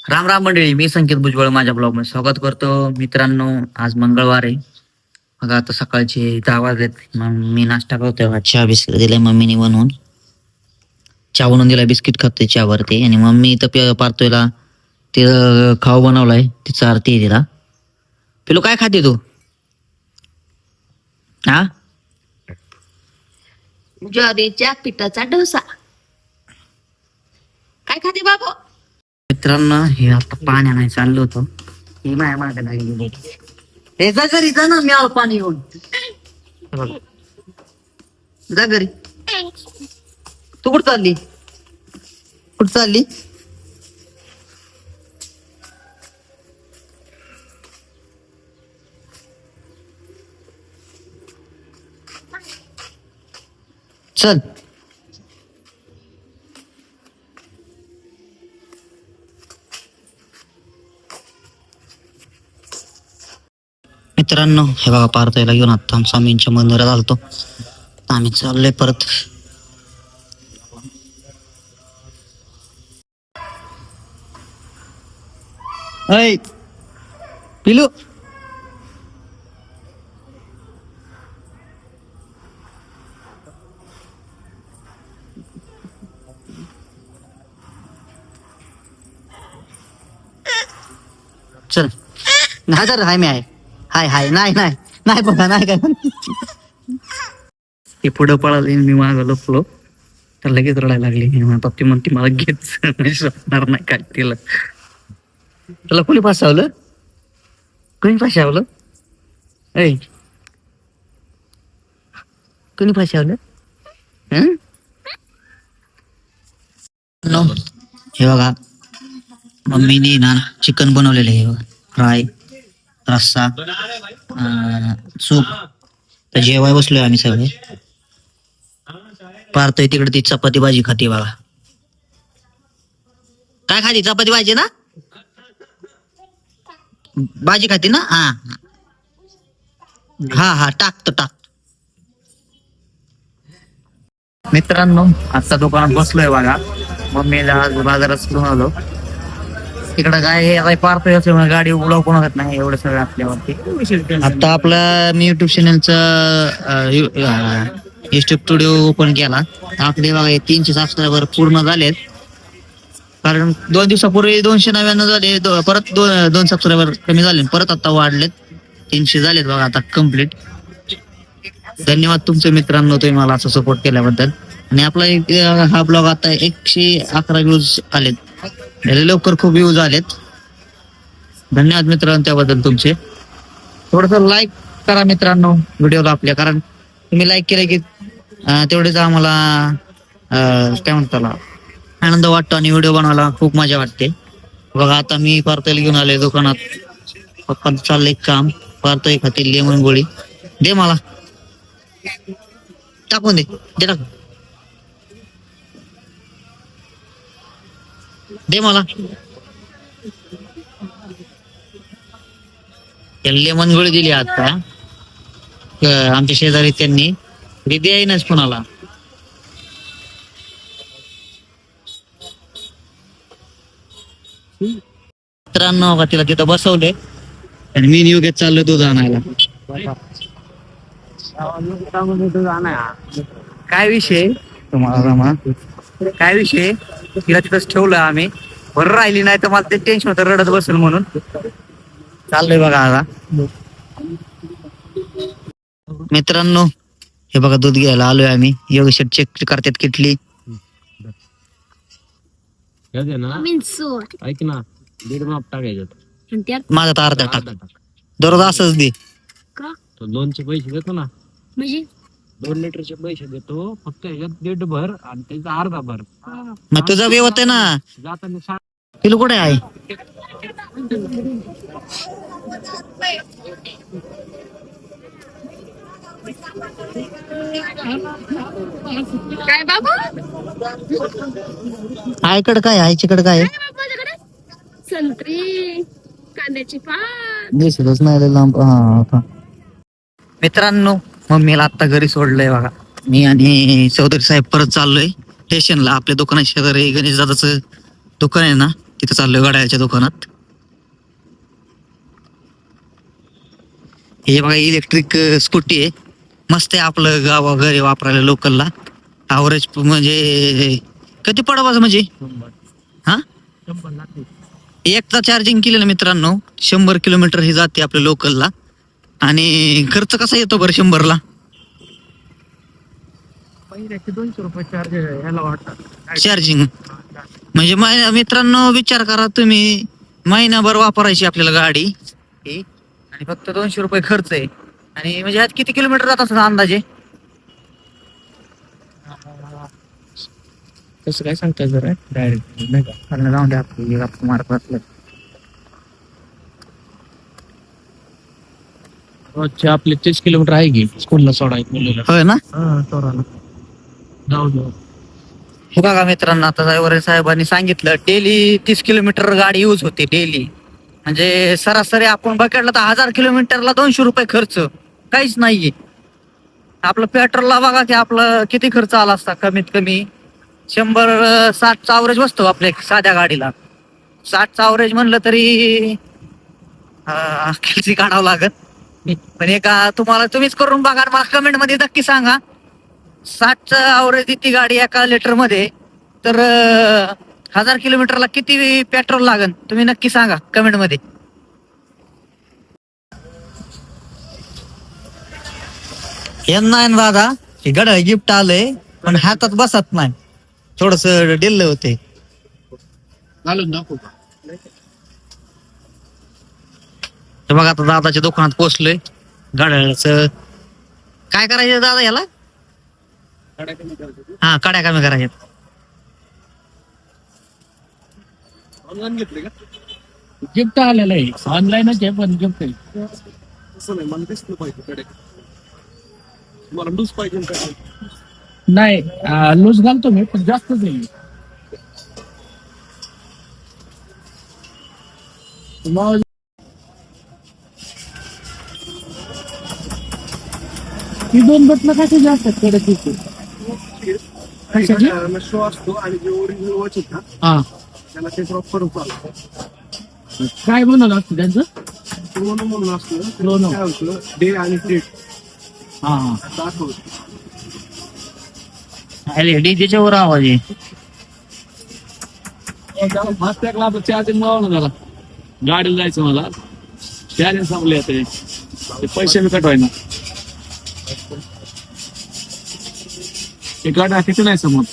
राम राम मंडळी, मी संकेत भुजबळ माझ्या ब्लॉग मध्ये स्वागत करतो. मित्रांनो, आज मंगळवार आहे. बघा आता सकाळचे 10 वाजलेत. मी नाश्ता करतोय. चहा बिस्किट दिलाय मम्मीने बनवून. चहा बनवून दिलाय, बिस्किट खातोय चहावरती. आणि मम्मी इथं पारतोयला ते खाऊ बनवलाय, तिचा आरती आहे तिला. पिलू काय खाते तू? हा, ज्वारीच्या पिठाचा डोसा. काय खाते बाबू? मित्रांनो, हे आता पाणी नाही चाललो होतो. ही माया मागे लागली. हे जा घरी, जा ना, मी आलो पाणी घेऊन. जा घरी. तू कुठं चालली? कुठं चालली? चल. मित्रांनो, हे बघा पार्थायला घेऊन आता स्वामींच्या मंदिरात आलतो. आम्ही चाललोय परत. ऐ पिलू, चल. हजार हाय, मी आहे. हाय हाय, नाही नाही नाही बघा, नाही काय. ती पुढं पळाली, मी मागं लपलो. तर लगेच रडायला लागली. पप्पी म्हणते मला घेच नाही काय तिला. तुला कोणी फसवलं? कोणी फसवलं? ऐ, कोणी फसवलं? हे बघा, मम्मीने ना चिकन बनवलेलं आहे. फ्राय, रस्सा, सूप. तर जेवाय बसलोय आम्ही सगळे. पारतोय तिकडे ती चपाती भाजी खाते बघा. काय खाती? चपाती भाजी ना? भाजी खाती ना? हा हा हा, टाकतो. मित्रांनो, आता दुकानात बसलोय बघा. मम्मीला आज बाजारात घेऊन आलो. तिकडं काय पारतोय असल्यामुळे गाडी उडव कोण होत नाही. एवढं सगळं आपल्यावरती. आता आपला मी युट्यूब चॅनलचा युट्यूब स्टुडिओ ओपन केला. आपले बघा 300 सबस्क्रायबर पूर्ण झालेत. कारण 2 दिवसापूर्वी 299 झाले, परत 2 सबस्क्रायबर कमी झाले, परत आता वाढलेत. 300 झालेत बघा आता कम्प्लीट. धन्यवाद तुमचे मित्रांनो, तुम्ही मला असं सपोर्ट केल्याबद्दल. आणि आपला हा ब्लॉग आता 111 व्ह्यूज आलेत. लवकर खूप व्ह्यूज आलेत. धन्यवाद मित्रांनो त्याबद्दल तुमचे. थोडस लाईक करा मित्रांनो व्हिडिओला आपल्या, कारण तुम्ही लाईक केलं की तेवढेच आम्हाला काय म्हणताला आनंद वाटतो आणि व्हिडिओ बनवायला खूप मजा वाटते. बघा आता मी पार्थायला घेऊन आलोय दुकानात. पप्पा चाललंय काम. पार्थाय खातील लेमन गोळी. दे मला, टाकून दे टाकून दे मला. लेमन गोळी दिली आता आमच्या शेजारी, त्यांनी दिदी आहे नाच कोणाला. मित्रांनो का तिला तिथं बसवले आणि मी योग्य चाललोय दूध आणायला. काय विषय तुम्हाला, काय विषय? तिला तिथंच ठेवलं आम्ही. बरं राहिली नाही तर मला ते टेन्शन होतं, रडत बसेल म्हणून. चाललंय बघा आता. मित्रांनो, हे बघा दूध घ्यायला आलोय आम्ही. योगेश चेक करतात किटली. ऐक ना, 1.5 माप टाकायचं. माझा तर अर्धा टाक. दररोज असंच दे. तो 2चे पैसे देतो ना, म्हणजे 2 लिटरचे पैसे देतो. फक्त ह्याच्यात 1.5 भर आणि त्याचा अर्धा भर. मग तुझा वेळ होते ना. जाताना किलो कुठे आहे? काय बाबा? आईकडे काय? आईच्याकडे काय? संत्री, कांद्याची पात. दिसलंच नाही लांब. हा. मित्रांनो, मम्मीला आत्ता घरी सोडलंय बघा. मी आणि चौधरी साहेब परत चाललोय स्टेशनला. आपल्या दुकानात शेजारी गणेश दादाचं दुकान आहे ना, तिथं चाललोय गाड्याच्या दुकानात. हे बघा इलेक्ट्रिक स्कूटी आहे, मस्त आहे. आपलं गावाघरी वापरायला लोकलला. ॲव्हरेज म्हणजे किती पडावाचं म्हणजे हा 1चा चार्जिंग केलं ना मित्रांनो 100 किलोमीटर ही जाते आपल्या लोकलला. आणि खर्च कसा येतो बरं 100ला? चार्जिंग म्हणजे मित्रांनो विचार करा तुम्ही, महिनाभर वापरायची आपल्याला गाडी ही आणि फक्त 200 रुपये खर्च आहे. आणि म्हणजे आज किती किलोमीटर जात असं अंदाजे? तसं काय सांगताय जरा डायरेक्ट नाही का? कारण जाऊन द्या आपण मारत असलं. रोजचे आपले 30 किलोमीटर आहे की स्कूलला सोडायचं मुलीला. होय ना. सोडायला जाऊ. हे बघा मित्रांनो, आता ड्रायव्हर साहेबांनी सांगितलं डेली 30 किलोमीटर गाडी यूज होते डेली. म्हणजे सरासरी आपण बघितलं तर 1000 किलोमीटरला 200 रुपये खर्च काहीच नाहीये. आपलं पेट्रोलला बघा की आपलं किती खर्च आला असता, कमीत कमी 160चा ॲव्हरेज बसतो आपल्या साध्या गाडीला. 60चा ॲव्हरेज म्हणलं तरी किती काढावं लागत. पण एका तुम्हीच करून बघा, मला कमेंट मध्ये नक्की सांगा 60चा ॲव्हरेज देते गाडी एका लिटर मध्ये, तर 1000 किलोमीटरला किती पेट्रोल लागेल तुम्ही नक्की सांगा कमेंट मध्ये. यांना दादा हे गड गिफ्ट आलंय पण हातात बसत नाही, थोडस डिल्ल होते. घालून दाखवू का? तर बघा आता दादाच्या दुकानात पोहोचलोय. गाड्याचं काय करायचं दादा याला? हा काड्या कमी करायच्यात. ऑनलाईन घेतले का? गिफ्ट आलेलं आहे, ऑनलाईनच आहे पण गिफ्ट आहे. असं नाही, मला दिसलं पाहिजे कडे. तुम्हाला लूज पाहिजे का? नाही लूज घालतो मी पण जास्त नाही. ती 2 बटणं कशी जास्त कडे तिथे शो असतो आणि जे ओरिजिनल वॉच आहेत ना, हा त्याला ते प्रॉपर काय बनवलं असतं त्यांचं? क्रोनो म्हणून असतं. क्रोनो काय होतं, डे आणि डेट. हा दाखवतो. LED त्याच्यावर आवाज आहे. फास्टॅग लागतो, चार्जिंग लावलं जरा. गाडीला जायचं मला, चार्जिंग संपले ते पैसे मी कटवाय ना. एक गाडी किती नाही समोर.